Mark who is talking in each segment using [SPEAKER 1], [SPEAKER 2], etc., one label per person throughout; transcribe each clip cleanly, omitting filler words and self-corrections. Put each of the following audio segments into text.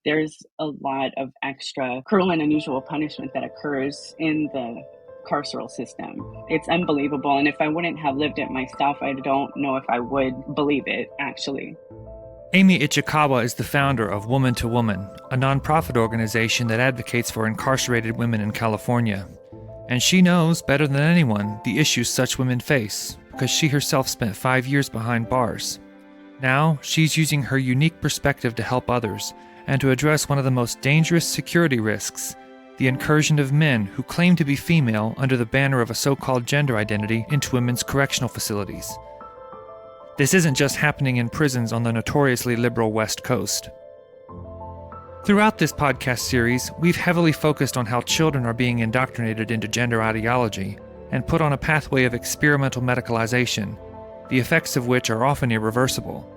[SPEAKER 1] There's a lot of extra cruel and unusual punishment that occurs in the carceral system. It's unbelievable. And if I wouldn't have lived it myself, I don't know if I would believe it, actually.
[SPEAKER 2] Amy Ichikawa is the founder of Woman to Woman, a nonprofit organization that advocates for incarcerated women in California. And she knows better than anyone the issues such women face, because she herself spent 5 years behind bars. Now, she's using her unique perspective to help others, and to address one of the most dangerous security risks, the incursion of men who claim to be female under the banner of a so-called gender identity into women's correctional facilities. This isn't just happening in prisons on the notoriously liberal West Coast. Throughout this podcast series, we've heavily focused on how children are being indoctrinated into gender ideology and put on a pathway of experimental medicalization, the effects of which are often irreversible.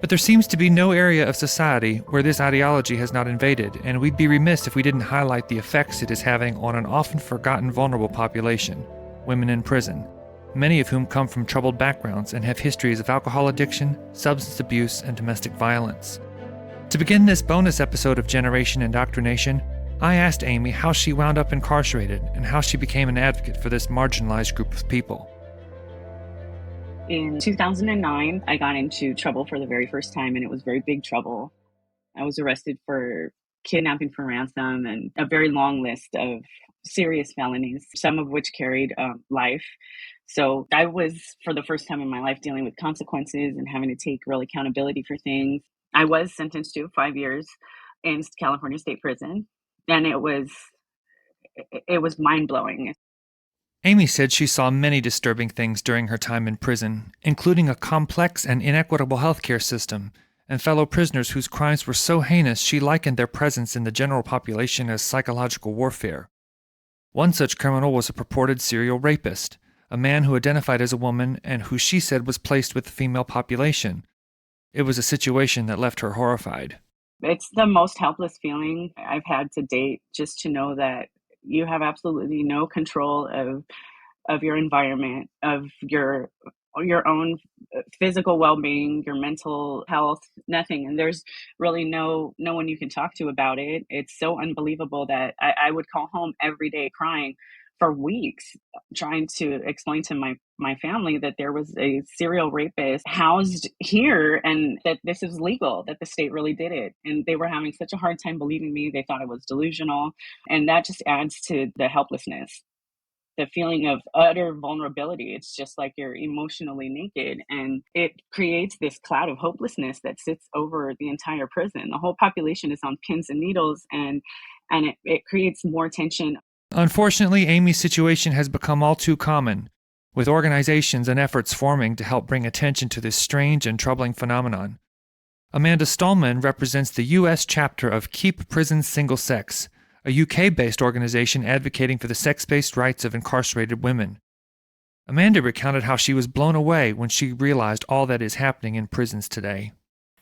[SPEAKER 2] But there seems to be no area of society where this ideology has not invaded, and we'd be remiss if we didn't highlight the effects it is having on an often forgotten vulnerable population, women in prison, many of whom come from troubled backgrounds and have histories of alcohol addiction, substance abuse, and domestic violence. To begin this bonus episode of Generation Indoctrination, I asked Amy how she wound up incarcerated and how she became an advocate for this marginalized group of people.
[SPEAKER 1] In 2009, I got into trouble for the very first time, and it was very big trouble. I was arrested for kidnapping for ransom and a very long list of serious felonies, some of which carried life. So I was, for the first time in my life, dealing with consequences and having to take real accountability for things. I was sentenced to 5 years in California State Prison, and it was mind-blowing.
[SPEAKER 2] Amy said she saw many disturbing things during her time in prison, including a complex and inequitable healthcare system, and fellow prisoners whose crimes were so heinous she likened their presence in the general population as psychological warfare. One such criminal was a purported serial rapist, a man who identified as a woman and who she said was placed with the female population. It was a situation that left her horrified.
[SPEAKER 1] It's the most helpless feeling I've had to date, just to know that you have absolutely no control of your environment, of your own physical well-being, your mental health, nothing. And there's really no one you can talk to about it. It's so unbelievable that I would call home every day crying for weeks, trying to explain to my family that there was a serial rapist housed here and that this is legal, that the state really did it. And they were having such a hard time believing me. They thought I was delusional. And that just adds to the helplessness, the feeling of utter vulnerability. It's just like you're emotionally naked, and it creates this cloud of hopelessness that sits over the entire prison. The whole population is on pins and needles, and it creates more tension.
[SPEAKER 2] Unfortunately, Amy's situation has become all too common, with organizations and efforts forming to help bring attention to this strange and troubling phenomenon. Amanda Stallman represents the U.S. chapter of Keep Prisons Single Sex, a UK-based organization advocating for the sex-based rights of incarcerated women. Amanda recounted how she was blown away when she realized all that is happening in prisons today.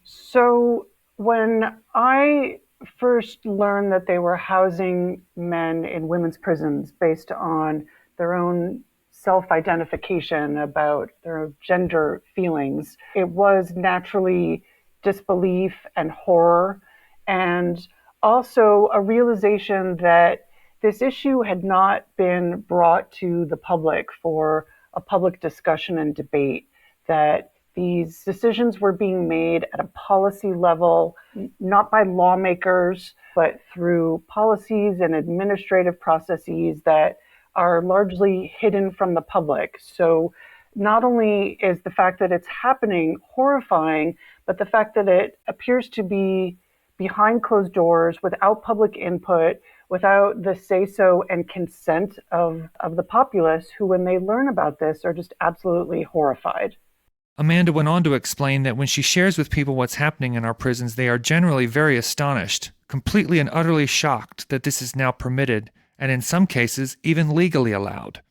[SPEAKER 3] So when I first learned that they were housing men in women's prisons based on their own self-identification about their gender feelings, it was naturally disbelief and horror, and also a realization that this issue had not been brought to the public for a public discussion and debate, that these decisions were being made at a policy level, not by lawmakers, but through policies and administrative processes that are largely hidden from the public. So not only is the fact that it's happening horrifying, but the fact that it appears to be behind closed doors, without public input, without the say-so and consent of the populace, who, when they learn about this, are just absolutely horrified.
[SPEAKER 2] Amanda went on to explain that when she shares with people what's happening in our prisons, they are generally very astonished, completely and utterly shocked that this is now permitted, and in some cases, even legally allowed.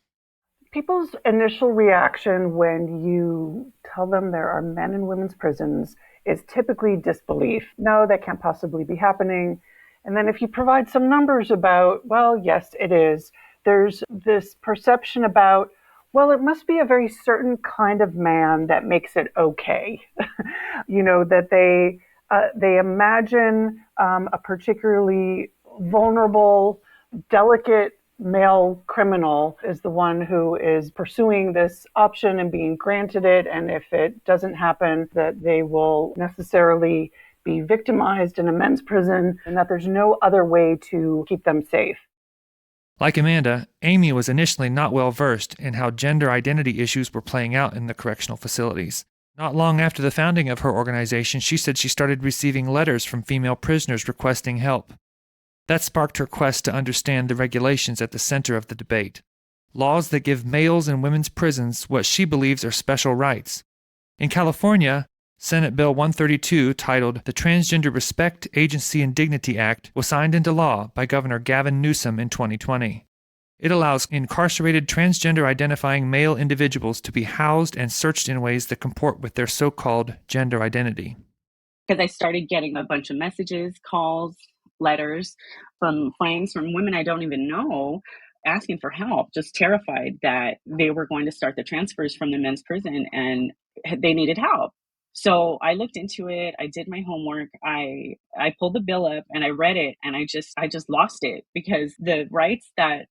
[SPEAKER 3] People's initial reaction when you tell them there are men in women's prisons is typically disbelief. No, that can't possibly be happening. And then if you provide some numbers about, well, yes, it is, there's this perception about, well, it must be a very certain kind of man that makes it okay. That they imagine a particularly vulnerable, delicate male criminal is the one who is pursuing this option and being granted it. And if it doesn't happen, that they will necessarily be victimized in a men's prison, and that there's no other way to keep them safe.
[SPEAKER 2] Like Amanda, Amy was initially not well versed in how gender identity issues were playing out in the correctional facilities. Not long after the founding of her organization, she said she started receiving letters from female prisoners requesting help. That sparked her quest to understand the regulations at the center of the debate. Laws that give males in women's prisons what she believes are special rights. In California, Senate Bill 132, titled the Transgender Respect, Agency, and Dignity Act, was signed into law by Governor Gavin Newsom in 2020. It allows incarcerated transgender-identifying male individuals to be housed and searched in ways that comport with their so-called gender identity.
[SPEAKER 1] Because I started getting a bunch of messages, calls, letters from friends, from women I don't even know, asking for help, just terrified that they were going to start the transfers from the men's prison and they needed help. So I looked into it. I did my homework. I pulled the bill up and I read it, and I just lost it, because the rights that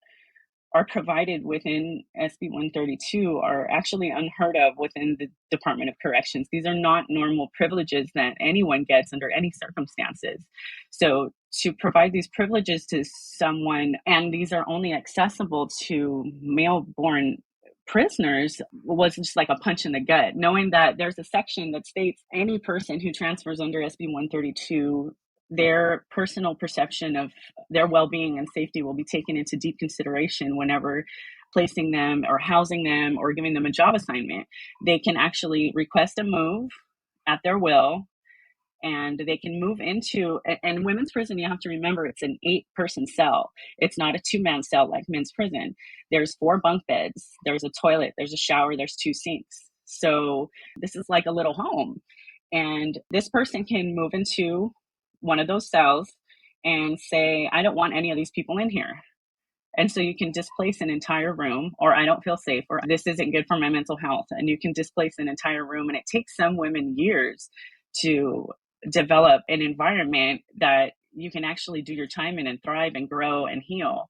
[SPEAKER 1] are provided within SB 132 are actually unheard of within the Department of Corrections. These are not normal privileges that anyone gets under any circumstances. So to provide these privileges to someone, and these are only accessible to male-born prisoners, was just like a punch in the gut, knowing that there's a section that states any person who transfers under SB 132, their personal perception of their well-being and safety will be taken into deep consideration whenever placing them or housing them or giving them a job assignment. They can actually request a move at their will, and they can move into, and women's prison, you have to remember, it's an 8-person cell. It's not a 2-man cell like men's prison. There's 4 bunk beds, there's a toilet, there's a shower, there's 2 sinks. So this is like a little home. And this person can move into one of those cells and say, I don't want any of these people in here. And so you can displace an entire room, or I don't feel safe, or this isn't good for my mental health. And you can displace an entire room. And it takes some women years to develop an environment that you can actually do your time in and thrive and grow and heal.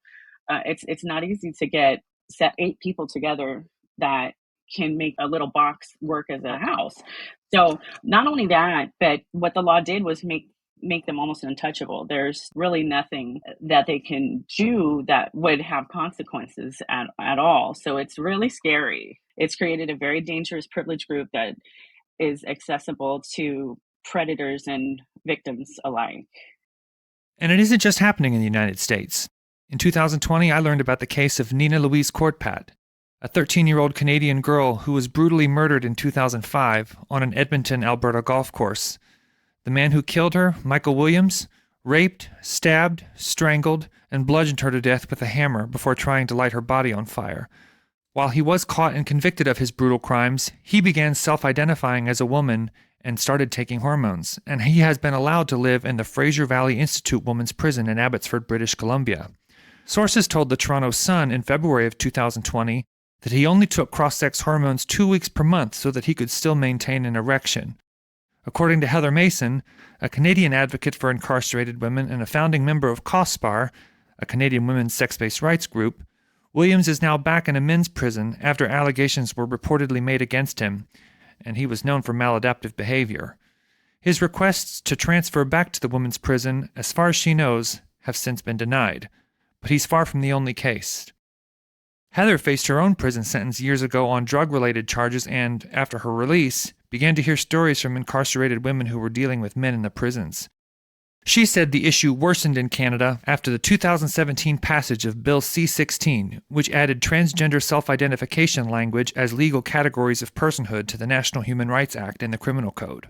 [SPEAKER 1] It's not easy to get 8 people together that can make a little box work as a house. So not only that, but what the law did was make them almost untouchable. There's really nothing that they can do that would have consequences at all. So it's really scary. It's created a very dangerous privilege group that is accessible to predators and victims alike.
[SPEAKER 2] And it isn't just happening in the United States. In 2020, I learned about the case of Nina Louise Courtpat, a 13-year-old Canadian girl who was brutally murdered in 2005 on an Edmonton, Alberta golf course. The man who killed her, Michael Williams, raped, stabbed, strangled, and bludgeoned her to death with a hammer before trying to light her body on fire. While he was caught and convicted of his brutal crimes, he began self-identifying as a woman and started taking hormones, and he has been allowed to live in the Fraser Valley Institute Women's Prison in Abbotsford, British Columbia. Sources told the Toronto Sun in February of 2020 that he only took cross-sex hormones 2 weeks per month so that he could still maintain an erection. According to Heather Mason, a Canadian advocate for incarcerated women and a founding member of COSPAR, a Canadian women's sex-based rights group, Williams is now back in a men's prison after allegations were reportedly made against him, and he was known for maladaptive behavior. His requests to transfer back to the women's prison, as far as she knows, have since been denied, but he's far from the only case. Heather faced her own prison sentence years ago on drug-related charges and, after her release, began to hear stories from incarcerated women who were dealing with men in the prisons. She said the issue worsened in Canada after the 2017 passage of Bill C-16, which added transgender self-identification language as legal categories of personhood to the National Human Rights Act and the Criminal Code.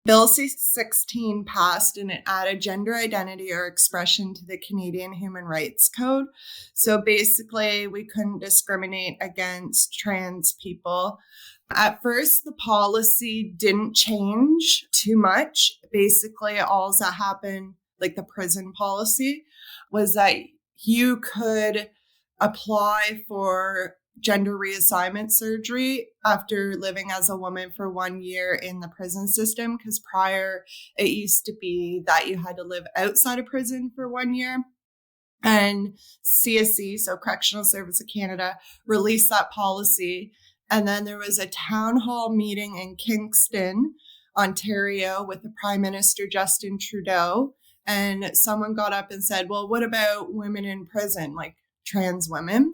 [SPEAKER 4] Bill C-16 passed and it added gender identity or expression to the Canadian Human Rights Code. So basically, we couldn't discriminate against trans people. At first, the policy didn't change too much. Basically, all that happened, like the prison policy, was that you could apply for gender reassignment surgery after living as a woman for 1 year in the prison system, because prior it used to be that you had to live outside of prison for 1 year. And CSC, so Correctional Service of Canada, released that policy. And then there was a town hall meeting in Kingston, Ontario, with the Prime Minister Justin Trudeau. And someone got up and said, well, what about women in prison, like trans women?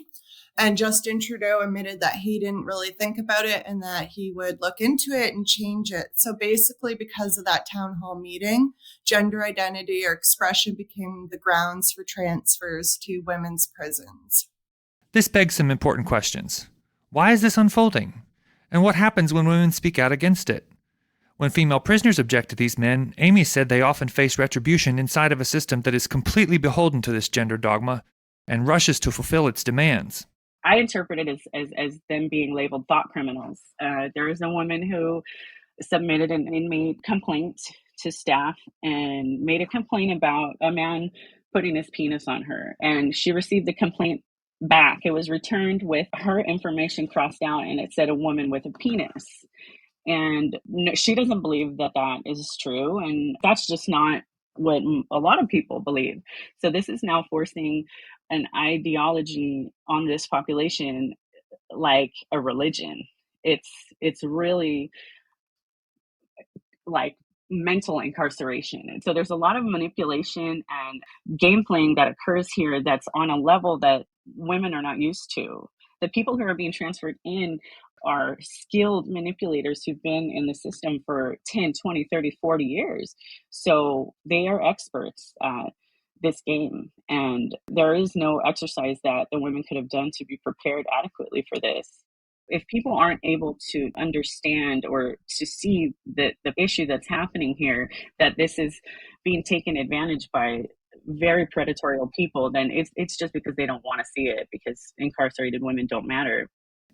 [SPEAKER 4] And Justin Trudeau admitted that he didn't really think about it and that he would look into it and change it. So basically, because of that town hall meeting, gender identity or expression became the grounds for transfers to women's prisons.
[SPEAKER 2] This begs some important questions. Why is this unfolding? And what happens when women speak out against it? When female prisoners object to these men, Amy said they often face retribution inside of a system that is completely beholden to this gender dogma and rushes to fulfill its demands.
[SPEAKER 1] I interpret it as them being labeled thought criminals. There is a woman who submitted an inmate complaint to staff and made a complaint about a man putting his penis on her. And she received the complaint back. It was returned with her information crossed out, and it said a woman with a penis. And no, she doesn't believe that that is true. And that's just not what a lot of people believe. So this is now forcing an ideology on this population like a religion. It's really like mental incarceration. And so there's a lot of manipulation and game playing that occurs here that's on a level that women are not used to. The people who are being transferred in are skilled manipulators who've been in the system for 10, 20, 30, 40 years. So they are experts at this game. And there is no exercise that the women could have done to be prepared adequately for this. If people aren't able to understand or to see the issue that's happening here, that this is being taken advantage by very predatory people, then it's just because they don't want to see it, because incarcerated women don't matter.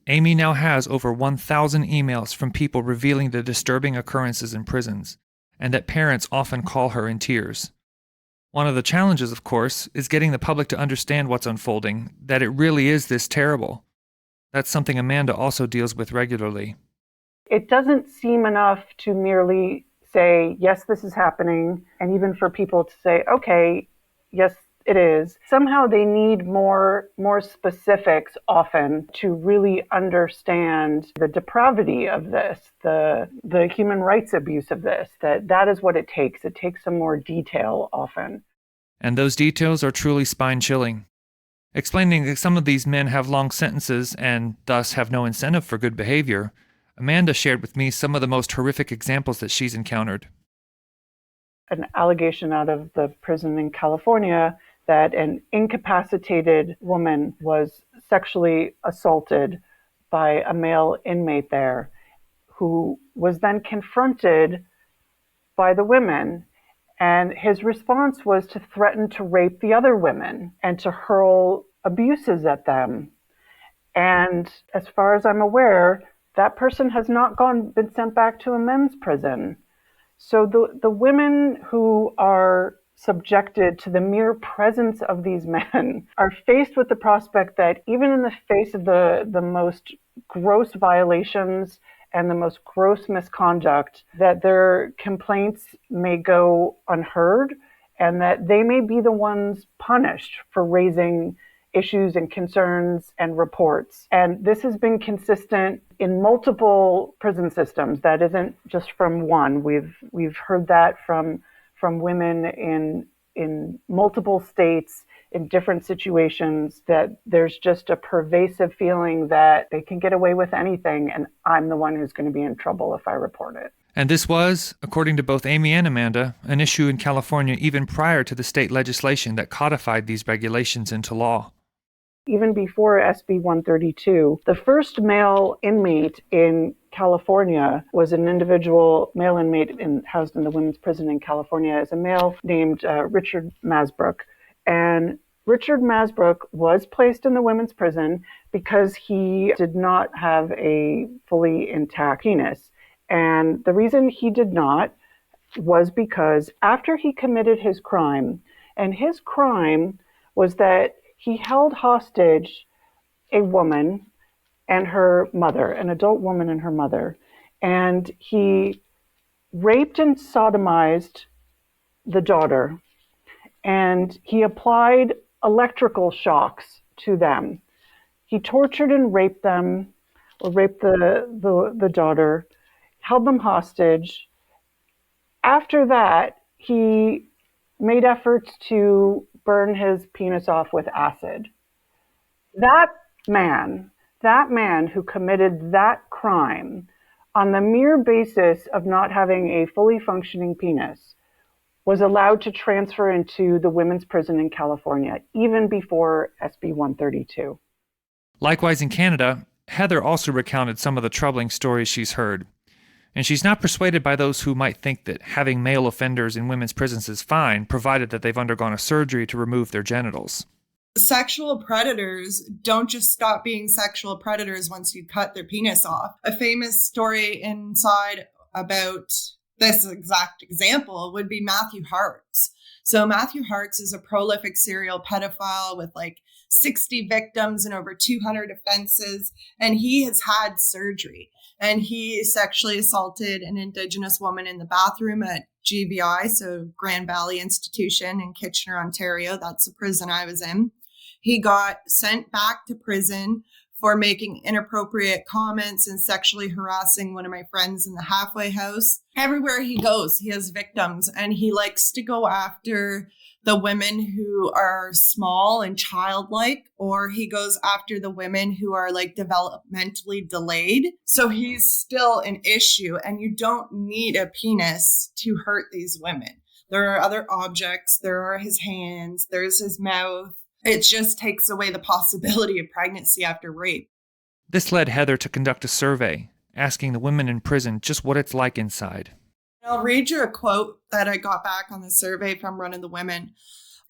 [SPEAKER 2] Amy now has over 1,000 emails from people revealing the disturbing occurrences in prisons, and that parents often call her in tears. One of the challenges, of course, is getting the public to understand what's unfolding, that it really is this terrible. That's something Amanda also deals with regularly.
[SPEAKER 3] It doesn't seem enough to merely say, yes, this is happening, and even for people to say, okay, yes, it is. Somehow they need more specifics often to really understand the depravity of this, the human rights abuse of this, that is what it takes. It takes some more detail often.
[SPEAKER 2] And those details are truly spine-chilling. Explaining that some of these men have long sentences and thus have no incentive for good behavior, Amanda shared with me some of the most horrific examples that she's encountered.
[SPEAKER 3] An allegation out of the prison in California that an incapacitated woman was sexually assaulted by a male inmate there, who was then confronted by the women. And his response was to threaten to rape the other women and to hurl abuses at them. And as far as I'm aware, that person has not been sent back to a men's prison. So the women who are subjected to the mere presence of these men are faced with the prospect that even in the face of the most gross violations and the most gross misconduct, that their complaints may go unheard and that they may be the ones punished for raising issues and concerns and reports. And this has been consistent in multiple prison systems. That isn't just from one. We've heard that from women in multiple states in different situations, that there's just a pervasive feeling that they can get away with anything, and I'm the one who's going to be in trouble if I report it.
[SPEAKER 2] And this was, according to both Amy and Amanda, an issue in California even prior to the state legislation that codified these regulations into law.
[SPEAKER 3] Even before SB 132, the first male inmate in California was an individual male inmate housed in the women's prison in California, is a male named Richard Masbrook. And Richard Masbrook was placed in the women's prison because he did not have a fully intact penis. And the reason he did not was because after he committed his crime, and his crime was that he held hostage a woman and her mother, an adult woman and her mother. And he raped and sodomized the daughter, and he applied electrical shocks to them. He tortured and raped them, or raped the daughter, held them hostage. After that, he made efforts to burn his penis off with acid. That man who committed that crime on the mere basis of not having a fully functioning penis was allowed to transfer into the women's prison in California, even before SB 132.
[SPEAKER 2] Likewise in Canada, Heather also recounted some of the troubling stories she's heard. And she's not persuaded by those who might think that having male offenders in women's prisons is fine, provided that they've undergone a surgery to remove their genitals.
[SPEAKER 4] Sexual predators don't just stop being sexual predators once you cut their penis off. A famous story inside about this exact example would be Matthew Harks. So Matthew Harks is a prolific serial pedophile with 60 victims and over 200 offenses, and he has had surgery. And he sexually assaulted an Indigenous woman in the bathroom at GVI, so Grand Valley Institution in Kitchener, Ontario. That's the prison I was in. He got sent back to prison for making inappropriate comments and sexually harassing one of my friends in the halfway house. Everywhere he goes, he has victims, and he likes to go after the women who are small and childlike, or he goes after the women who are developmentally delayed. So he's still an issue, and you don't need a penis to hurt these women. There are other objects. There are his hands. There's his mouth. It just takes away the possibility of pregnancy after rape.
[SPEAKER 2] This led Heather to conduct a survey, asking the women in prison just what it's like inside.
[SPEAKER 4] I'll read you a quote that I got back on the survey from one of the women.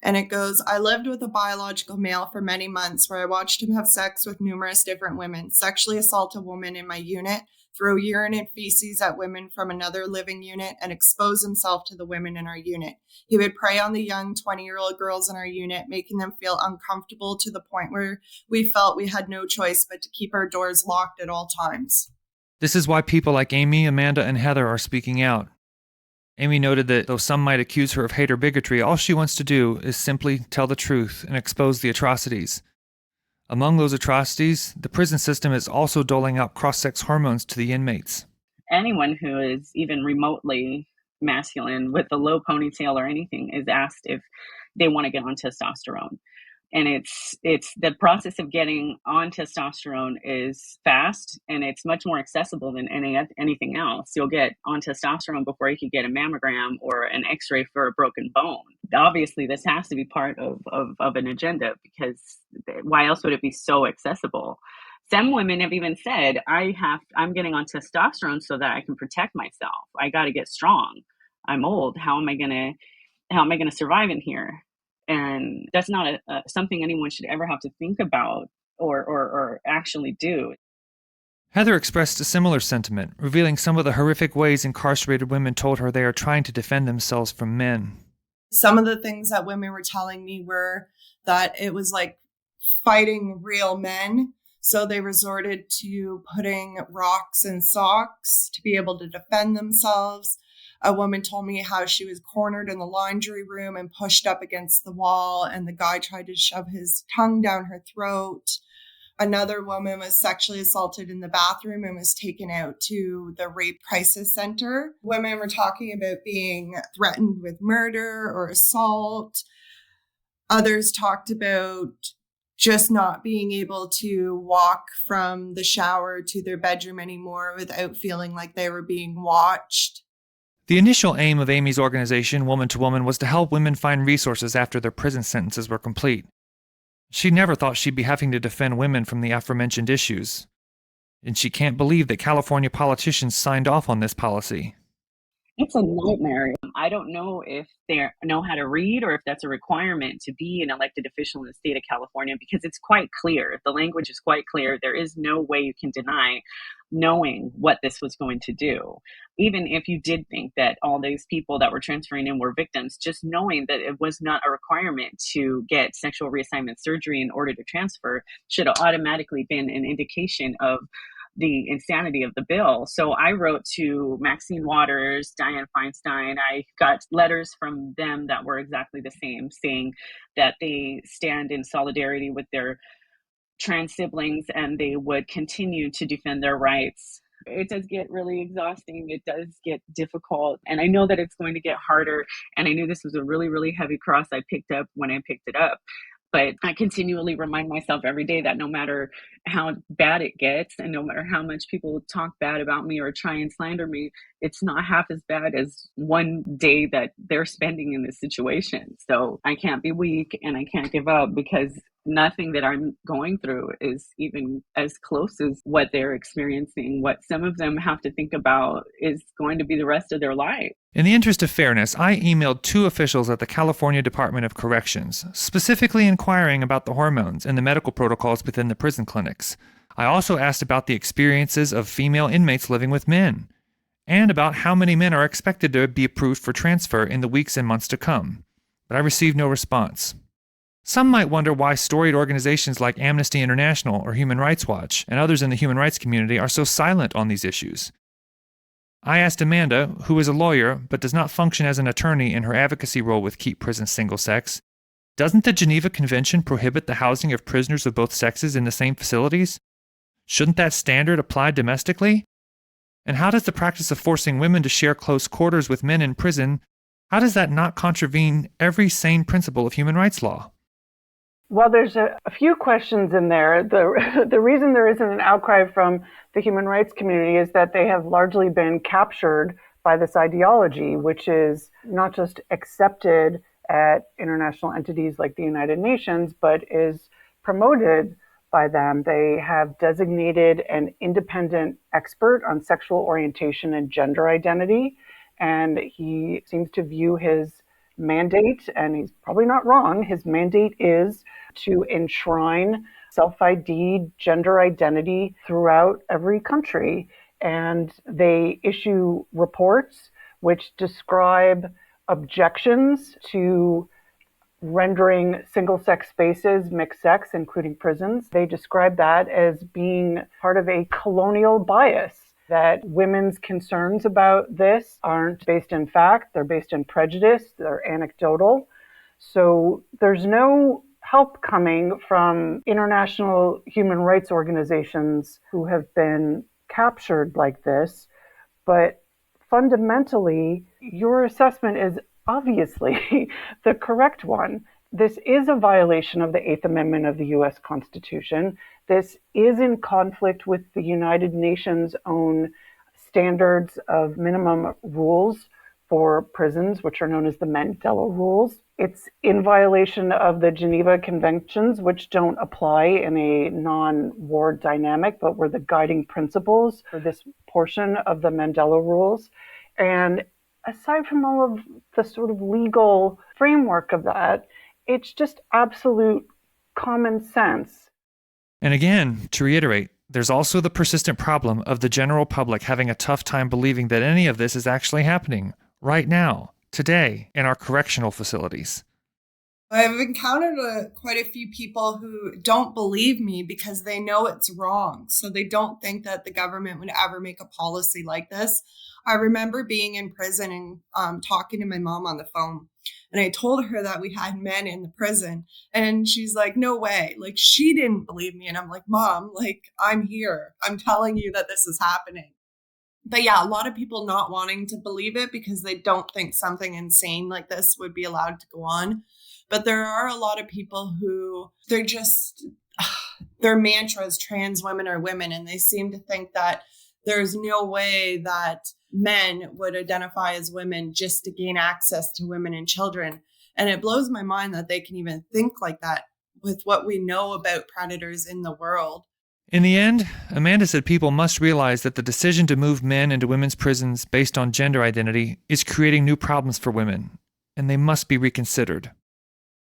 [SPEAKER 4] And it goes, "I lived with a biological male for many months where I watched him have sex with numerous different women, sexually assault a woman in my unit, throw urine and feces at women from another living unit, and expose himself to the women in our unit. He would prey on the young 20-year-old girls in our unit, making them feel uncomfortable to the point where we felt we had no choice but to keep our doors locked at all times."
[SPEAKER 2] This is why people like Amy, Amanda, and Heather are speaking out. Amy noted that though some might accuse her of hate or bigotry, all she wants to do is simply tell the truth and expose the atrocities. Among those atrocities, the prison system is also doling out cross-sex hormones to the inmates.
[SPEAKER 1] Anyone who is even remotely masculine with a low ponytail or anything is asked if they want to get on testosterone. And it's the process of getting on testosterone is fast, and it's much more accessible than anything else. You'll get on testosterone before you could get a mammogram or an x-ray for a broken bone. Obviously, this has to be part of an agenda, because why else would it be so accessible? Some women have even said, I'm getting on testosterone so that I can protect myself. I got to get strong. I'm old. How am I going to survive in here? And that's not something anyone should ever have to think about or actually do.
[SPEAKER 2] Heather expressed a similar sentiment, revealing some of the horrific ways incarcerated women told her they are trying to defend themselves from men.
[SPEAKER 4] Some of the things that women were telling me were that it was like fighting real men. So they resorted to putting rocks in socks to be able to defend themselves. A woman told me how she was cornered in the laundry room and pushed up against the wall, and the guy tried to shove his tongue down her throat. Another woman was sexually assaulted in the bathroom and was taken out to the rape crisis center. Women were talking about being threatened with murder or assault. Others talked about just not being able to walk from the shower to their bedroom anymore without feeling like they were being watched.
[SPEAKER 2] The initial aim of Amy's organization, Woman to Woman, was to help women find resources after their prison sentences were complete. She never thought she'd be having to defend women from the aforementioned issues. And she can't believe that California politicians signed off on this policy.
[SPEAKER 1] It's a nightmare. I don't know if they know how to read or if that's a requirement to be an elected official in the state of California, because it's quite clear. The language is quite clear. There is no way you can deny knowing what this was going to do. Even if you did think that all these people that were transferring in were victims, just knowing that it was not a requirement to get sexual reassignment surgery in order to transfer should have automatically been an indication of the insanity of the bill. So I wrote to Maxine Waters, Dianne Feinstein. I got letters from them that were exactly the same, saying that they stand in solidarity with their trans siblings and they would continue to defend their rights. It does get really exhausting. It does get difficult. And I know that it's going to get harder. And I knew this was a really, really heavy cross I picked up when I picked it up. But I continually remind myself every day that no matter how bad it gets and no matter how much people talk bad about me or try and slander me, it's not half as bad as one day that they're spending in this situation. So I can't be weak and I can't give up, because nothing that I'm going through is even as close as what they're experiencing. What some of them have to think about is going to be the rest of their life.
[SPEAKER 2] In the interest of fairness, I emailed 2 officials at the California Department of Corrections, specifically inquiring about the hormones and the medical protocols within the prison clinics. I also asked about the experiences of female inmates living with men, and about how many men are expected to be approved for transfer in the weeks and months to come. But I received no response. Some might wonder why storied organizations like Amnesty International or Human Rights Watch and others in the human rights community are so silent on these issues. I asked Amanda, who is a lawyer but does not function as an attorney in her advocacy role with Keep Prisons Single Sex, doesn't the Geneva Convention prohibit the housing of prisoners of both sexes in the same facilities? Shouldn't that standard apply domestically? And how does the practice of forcing women to share close quarters with men in prison, how does that not contravene every sane principle of human rights law?
[SPEAKER 3] Well, there's a few questions in there. The reason there isn't an outcry from the human rights community is that they have largely been captured by this ideology, which is not just accepted at international entities like the United Nations, but is promoted by them. They have designated an independent expert on sexual orientation and gender identity, and he seems to view his mandate, and he's probably not wrong, his mandate is to enshrine self-ID, gender identity throughout every country. And they issue reports which describe objections to rendering single-sex spaces mixed sex, including prisons. They describe that as being part of a colonial bias, that women's concerns about this aren't based in fact, they're based in prejudice, they're anecdotal. So there's no help coming from international human rights organizations who have been captured like this. But fundamentally, your assessment is obviously the correct one. This is a violation of the Eighth Amendment of the U.S. Constitution. This is in conflict with the United Nations' own standards of minimum rules for prisons, which are known as the Mandela Rules. It's in violation of the Geneva Conventions, which don't apply in a non-war dynamic, but were the guiding principles for this portion of the Mandela Rules. And aside from all of the sort of legal framework of that, it's just absolute common sense.
[SPEAKER 2] And again, to reiterate, there's also the persistent problem of the general public having a tough time believing that any of this is actually happening right now, today, in our correctional facilities.
[SPEAKER 4] I've encountered quite a few people who don't believe me because they know it's wrong. So they don't think that the government would ever make a policy like this. I remember being in prison and talking to my mom on the phone. And I told her that we had men in the prison. And she's like, no way. Like, she didn't believe me. And I'm like, Mom, like, I'm here. I'm telling you that this is happening. But yeah, a lot of people not wanting to believe it because they don't think something insane like this would be allowed to go on. But there are a lot of people who their mantra is trans women are women. And they seem to think that there's no way that men would identify as women just to gain access to women and children. And it blows my mind that they can even think like that with what we know about predators in the world.
[SPEAKER 2] In the end, Amanda said people must realize that the decision to move men into women's prisons based on gender identity is creating new problems for women, and they must be reconsidered.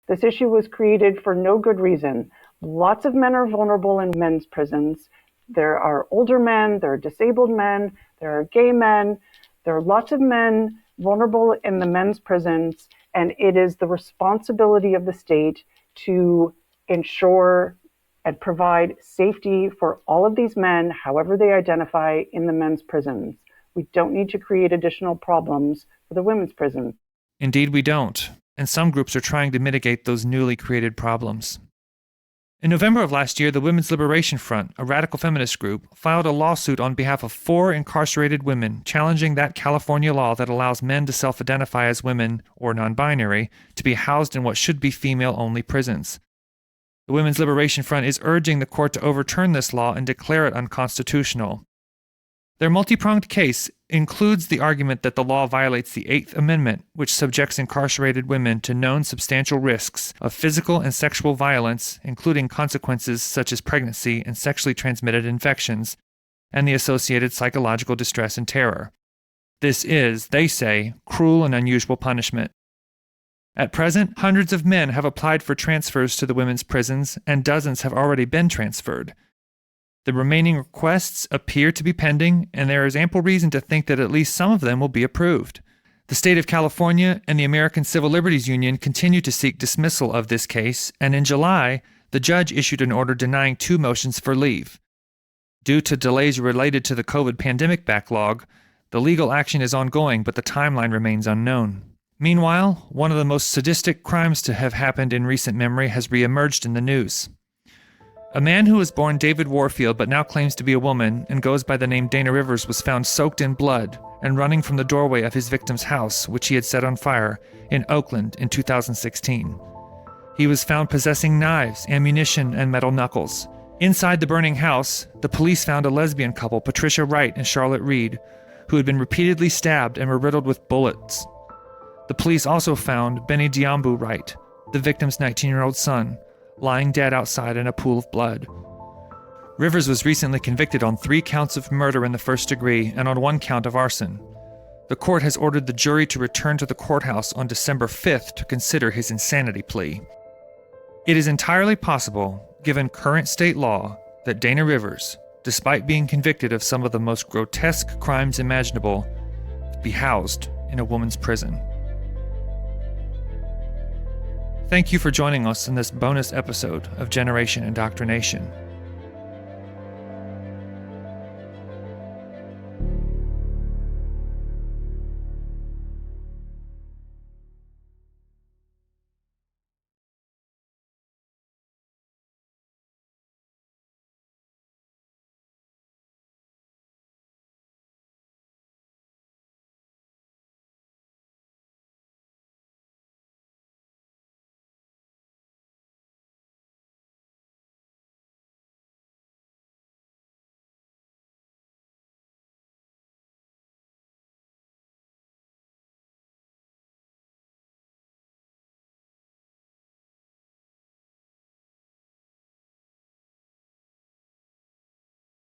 [SPEAKER 3] This issue was created for no good reason. Lots of men are vulnerable in men's prisons. There are older men, there are disabled men, there are gay men. There are lots of men vulnerable in the men's prisons, and it is the responsibility of the state to ensure and provide safety for all of these men, however they identify, in the men's prisons. We don't need to create additional problems for the women's prisons.
[SPEAKER 2] Indeed, we don't, and some groups are trying to mitigate those newly created problems. In November of last year, the Women's Liberation Front, a radical feminist group, filed a lawsuit on behalf of 4 incarcerated women challenging that California law that allows men to self-identify as women or non-binary to be housed in what should be female-only prisons. The Women's Liberation Front is urging the court to overturn this law and declare it unconstitutional. Their multi-pronged case includes the argument that the law violates the 8th Amendment, which subjects incarcerated women to known substantial risks of physical and sexual violence, including consequences such as pregnancy and sexually transmitted infections, and the associated psychological distress and terror. This is, they say, cruel and unusual punishment. At present, hundreds of men have applied for transfers to the women's prisons, and dozens have already been transferred. The remaining requests appear to be pending, and there is ample reason to think that at least some of them will be approved. The state of California and the American Civil Liberties Union continue to seek dismissal of this case, and in July, the judge issued an order denying 2 motions for leave. Due to delays related to the COVID pandemic backlog, the legal action is ongoing, but the timeline remains unknown. Meanwhile, one of the most sadistic crimes to have happened in recent memory has reemerged in the news. A man who was born David Warfield but now claims to be a woman and goes by the name Dana Rivers was found soaked in blood and running from the doorway of his victim's house, which he had set on fire, in Oakland in 2016. He was found possessing knives, ammunition, and metal knuckles. Inside the burning house, the police found a lesbian couple, Patricia Wright and Charlotte Reed, who had been repeatedly stabbed and were riddled with bullets. The police also found Benny Diambu Wright, the victim's 19-year-old son, lying dead outside in a pool of blood. Rivers was recently convicted on 3 counts of murder in the first degree and on 1 count of arson. The court has ordered the jury to return to the courthouse on December 5th to consider his insanity plea. It is entirely possible, given current state law, that Dana Rivers, despite being convicted of some of the most grotesque crimes imaginable, be housed in a woman's prison. Thank you for joining us in this bonus episode of Generation Indoctrination.